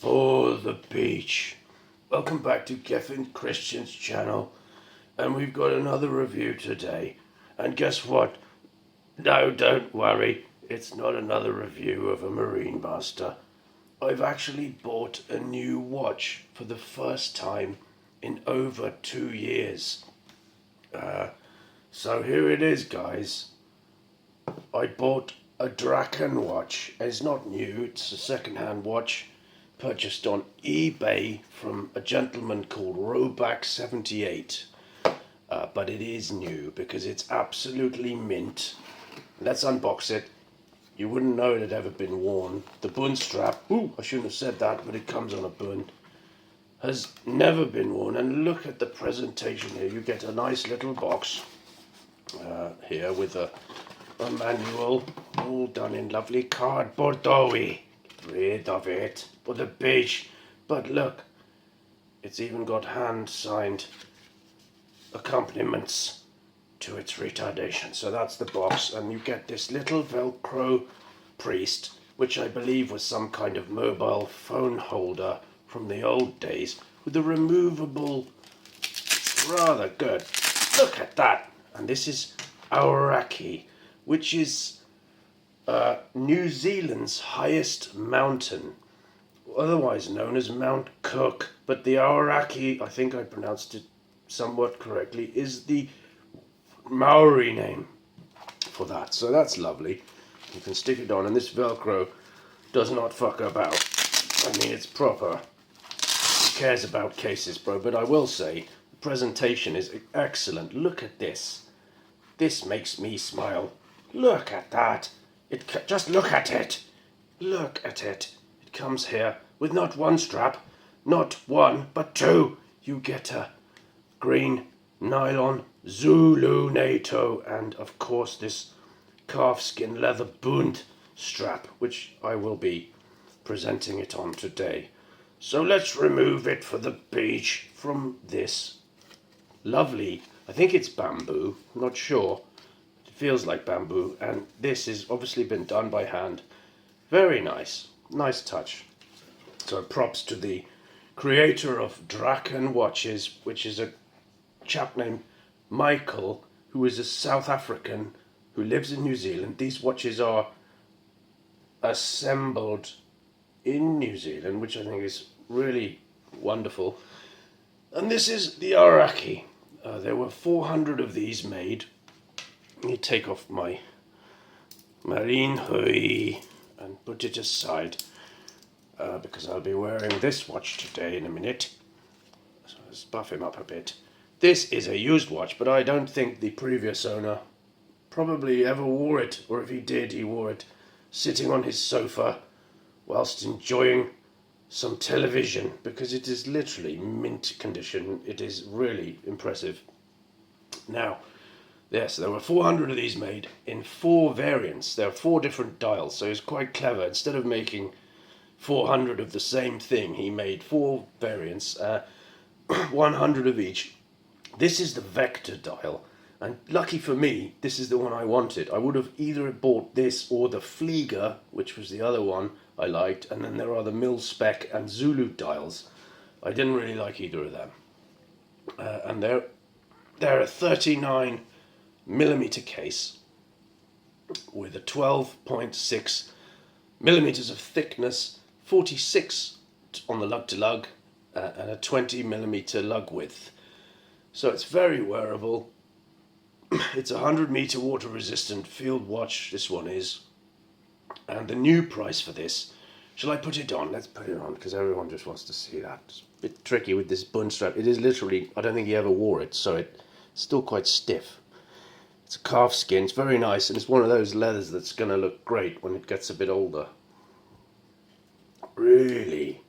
for the beach. Welcome back to Gethin Christian's channel, and we've got another review today. And guess what? No, don't worry, it's not another review of a Marine Master. I've actually bought a new watch for the first time in over 2 years. So here it is, guys. I bought a Draken watch. It's not new, it's a second-hand watch purchased on eBay from a gentleman called Roback78. But it is new because it's absolutely mint. Let's unbox it. You wouldn't know it had ever been worn. The bund strap, I shouldn't have said that, but it comes on a bund, has never been worn. And look at the presentation here. You get a nice little box here with a manual, all done in lovely cardboard doughy. Get rid of it for the beach. But look, it's even got hand-signed accompaniments to its retardation. So that's the box, and you get this little Velcro priest, which I believe was some kind of mobile phone holder from the old days, with a removable, rather good. Look at that. And this is Aoraki, which is New Zealand's highest mountain, otherwise known as Mount Cook. But the Aoraki, I think I pronounced it somewhat correctly, is the Maori name for that. So that's lovely. You can stick it on, and this Velcro does not fuck about. I mean, it's proper. Who cares about cases, bro? But I will say, the presentation is excellent. Look at this. This makes me smile. Look at that. Just look at it. Look at it. It comes here with not one strap, not one, but two. You get a green nylon Zulu NATO, and of course this calfskin leather bund strap, which I will be presenting it on today. So let's remove it for the beach from this lovely, I think it's bamboo, I'm not sure. Feels like bamboo, and this has obviously been done by hand. Very nice touch. So props to the creator of Draken watches, which is a chap named Michael, who is a South African who lives in New Zealand. These watches are assembled in New Zealand, which I think is really wonderful. And this is the Aoraki. There were 400 of these made. Let me take off my marine hoodie and put it aside because I'll be wearing this watch today in a minute. So let's buff him up a bit. This is a used watch, but I don't think the previous owner probably ever wore it, or if he did, he wore it sitting on his sofa whilst enjoying some television, because it is literally mint condition. It is really impressive. Now, yes, there were 400 of these made in 4 variants. There are 4 different dials, so it's quite clever. Instead of making 400 of the same thing, he made 4 variants, 100 of each. This is the Vector dial, and lucky for me, this is the one I wanted. I would have either bought this or the Flieger, which was the other one I liked, and then there are the Mil-Spec and Zulu dials. I didn't really like either of them. And they're a 39 millimeter case with a 12.6 millimeters of thickness, 46 on the lug to lug, and a 20 millimeter lug width. So it's very wearable. It's a 100 meter water resistant field watch, this one is. And the new price for this, shall I put it on? Let's put it on, because everyone just wants to see that. It's a bit tricky with this bund strap. It is literally, I don't think he ever wore it, so it's still quite stiff. It's a calf skin, it's very nice, and it's one of those leathers that's going to look great when it gets a bit older. Really,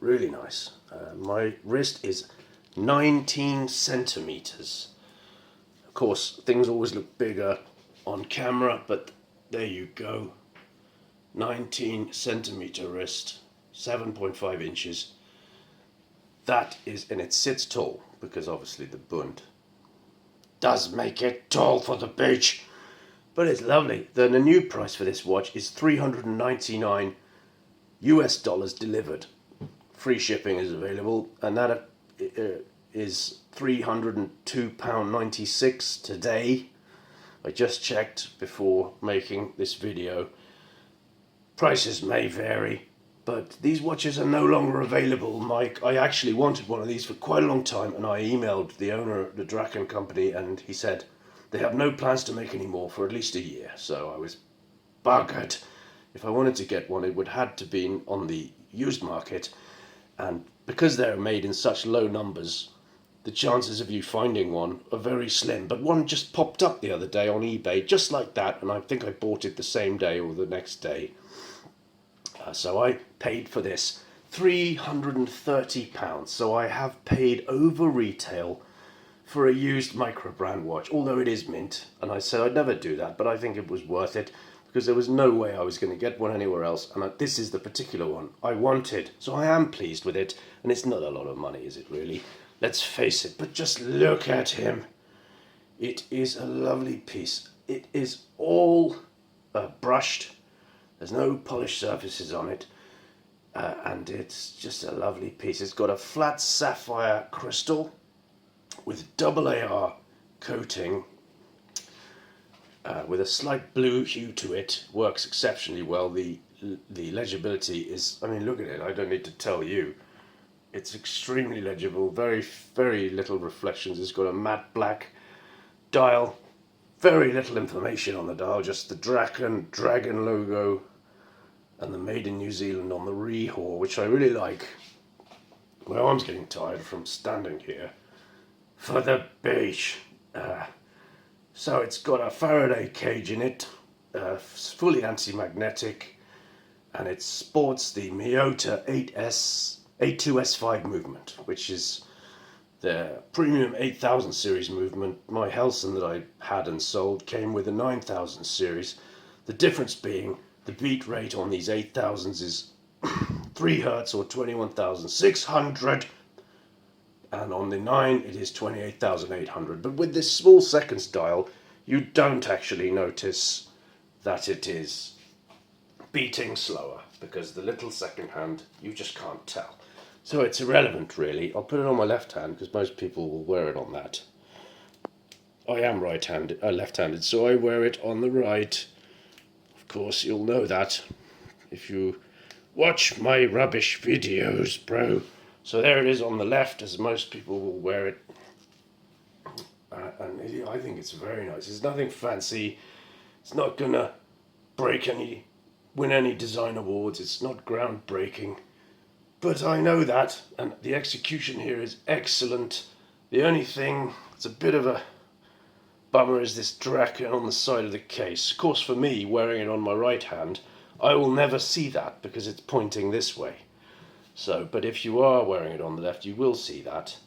really nice. My wrist is 19 centimeters. Of course, things always look bigger on camera, but there you go. 19 centimeter wrist, 7.5 inches. That is, and it sits tall, because obviously the bund does make it tall for the beach. But it's lovely. The new price for this watch is $399 US delivered. free shipping is available, and that is £302.96 today. I just checked before making this video. Prices may vary, but these watches are no longer available, Mike. I actually wanted one of these for quite a long time, and I emailed the owner of the Draken company, and he said they have no plans to make any more for at least a year. So I was buggered. If I wanted to get one, it would have to be on the used market, and because they're made in such low numbers, the chances of you finding one are very slim. But one just popped up the other day on eBay, just like that, and I think I bought it the same day or the next day. So I paid for this £330. So I have paid over retail for a used micro brand watch, although it is mint. And I said I'd never do that, but I think it was worth it because there was no way I was going to get one anywhere else. And this is the particular one I wanted. So I am pleased with it. And it's not a lot of money, is it really? Let's face it, but just look at him. It is a lovely piece. It is all brushed. There's no polished surfaces on it, and it's just a lovely piece. It's got a flat sapphire crystal with AAR coating with a slight blue hue to it. Works exceptionally well. The legibility is, I mean, look at it. I don't need to tell you. It's extremely legible, very, very little reflections. It's got a matte black dial. Very little information on the dial, just the Dragon logo and the Made in New Zealand on the Rehor, which I really like. My arm's getting tired from standing here. For the beeeech. So it's got a Faraday cage in it, fully anti-magnetic, and it sports the Miyota 82S5 movement, which is the premium 8000 series movement. My Helson that I had and sold came with a 9000 series. The difference being the beat rate on these 8000s is 3 Hz or 21,600, and on the 9 it is 28,800. But with this small seconds dial, you don't actually notice that it is beating slower, because the little second hand, you just can't tell. So it's irrelevant, really. I'll put it on my left hand because most people will wear it on that. I am left-handed, so I wear it on the right. Of course, you'll know that if you watch my rubbish videos, bro. So there it is on the left, as most people will wear it. And I think it's very nice. It's nothing fancy. It's not gonna win any design awards. It's not groundbreaking. But I know that, and the execution here is excellent. The only thing that's a bit of a bummer is this Draken on the side of the case. Of course, for me, wearing it on my right hand, I will never see that because it's pointing this way. So, but if you are wearing it on the left, you will see that.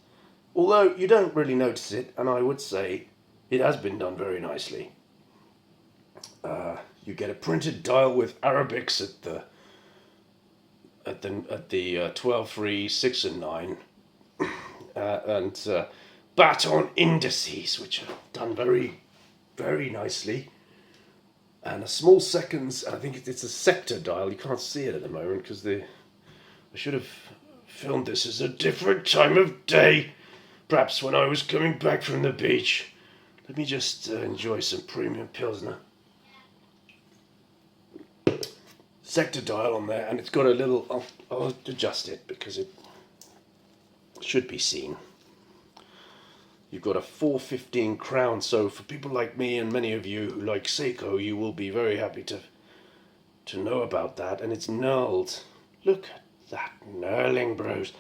Although you don't really notice it, and I would say it has been done very nicely. You get a printed dial with Arabics at the 12, 3, 6 and 9, and baton indices, which are done very, very nicely, and a small seconds. I think it's a sector dial. You can't see it at the moment because I should have filmed this as a different time of day, perhaps when I was coming back from the beach. Let me just enjoy some premium Pilsner. Sector dial on there, and it's got a little, I'll adjust it because it should be seen. You've got a 415 crown, so for people like me and many of you who like Seiko, you will be very happy to know about that. And it's knurled. Look at that knurling, bros.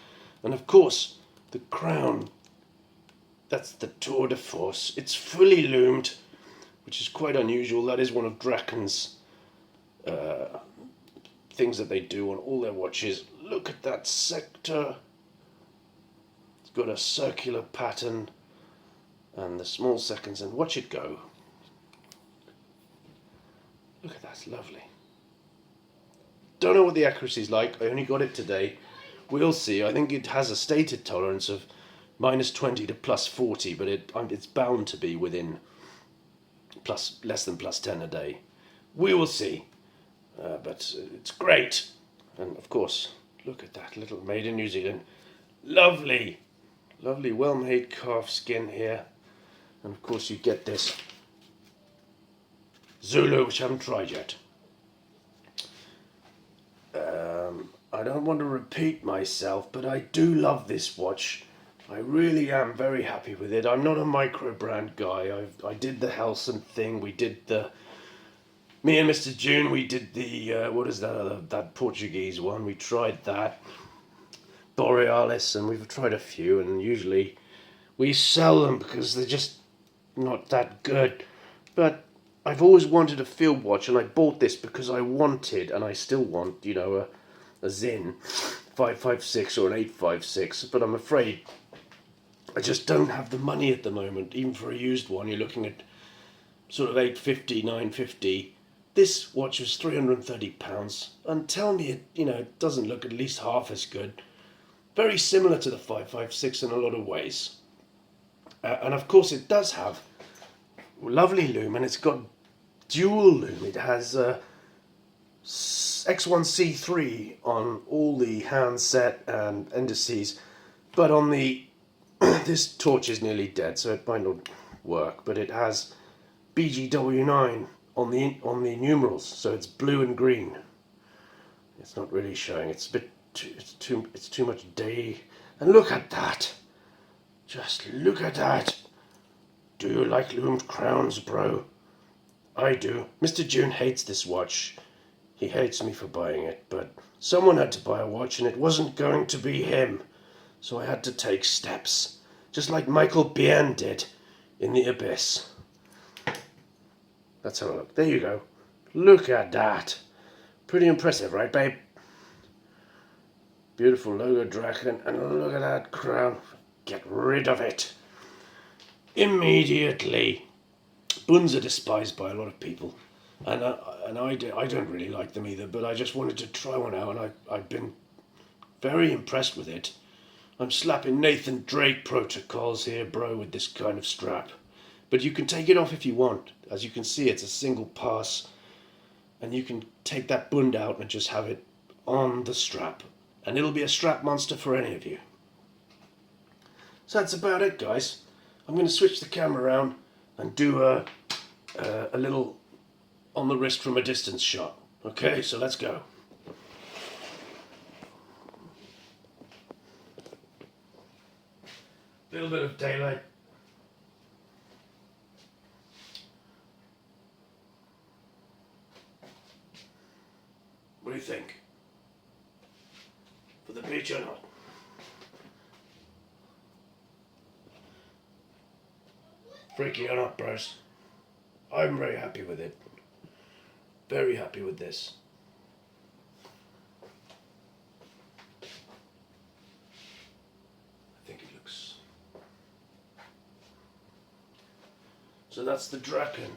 And of course, the crown, that's the tour de force. It's fully loomed, which is quite unusual. That is one of Draken's things that they do on all their watches. Look at that sector. It's got a circular pattern and the small seconds, and watch it go. Look at that, it's lovely. Don't know what the accuracy is like. I only got it today. We'll see. I think it has a stated tolerance of -20 to +40, but it's bound to be within less than +10 a day. We will see. But it's great. And of course, look at that little made in New Zealand. Lovely, lovely, well-made calf skin here. And of course you get this Zulu, which I haven't tried yet. I don't want to repeat myself, but I do love this watch. I really am very happy with it. I'm not a micro brand guy. I did the Helson thing. We did me and Mr. June, we did the, what is that, that Portuguese one. We tried that. Borealis, and we've tried a few, and usually we sell them because they're just not that good. But I've always wanted a field watch, and I bought this because I wanted, and I still want, you know, a Zin 556 or an 856, but I'm afraid I just don't have the money at the moment. Even for a used one, you're looking at sort of 850, 950. This watch was £330, and tell me it, you know, it doesn't look at least half as good. Very similar to the 556 in a lot of ways. And of course it does have lovely loom, and it's got dual loom. It has X1C3 on all the handset and indices, but on the this torch is nearly dead, so it might not work, but it has BGW9 on the numerals, so it's blue and green. It's not really showing. It's a bit it's too much day. And look at that. Just look at that. Do you like loomed crowns, bro? I do. Mr. June hates this watch. He hates me for buying it, but someone had to buy a watch, and it wasn't going to be him. So I had to take steps, just like Michael Biehn did in The Abyss. Let's have a look. There you go. Look at that. Pretty impressive, right, babe? Beautiful logo Draken, and look at that crown. Get rid of it immediately. Buns are despised by a lot of people, and I don't really like them either, but I just wanted to try one out, and I've been very impressed with it. I'm slapping Nathan Drake protocols here, bro, with this kind of strap. But you can take it off if you want. As you can see, it's a single pass, and you can take that bund out and just have it on the strap, and it'll be a strap monster for any of you. So that's about it, guys. I'm going to switch the camera around and do a little on the wrist from a distance shot. Okay, so let's go. Little bit of daylight. What do you think? For the beach or not? Freaky or not, bros? I'm very happy with it. Very happy with this. I think it looks... So that's the Draken.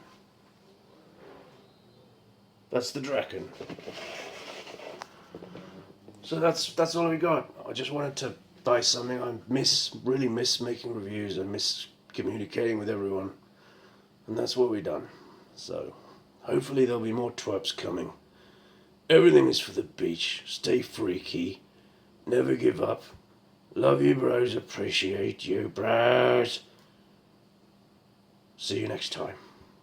That's the Draken. So that's all we got. I just wanted to buy something. I really miss making reviews. I miss communicating with everyone, and that's what we've done. So hopefully there'll be more twerps coming. Everything is for the beach. Stay freaky. Never give up. Love you, bros. Appreciate you, bros. See you next time.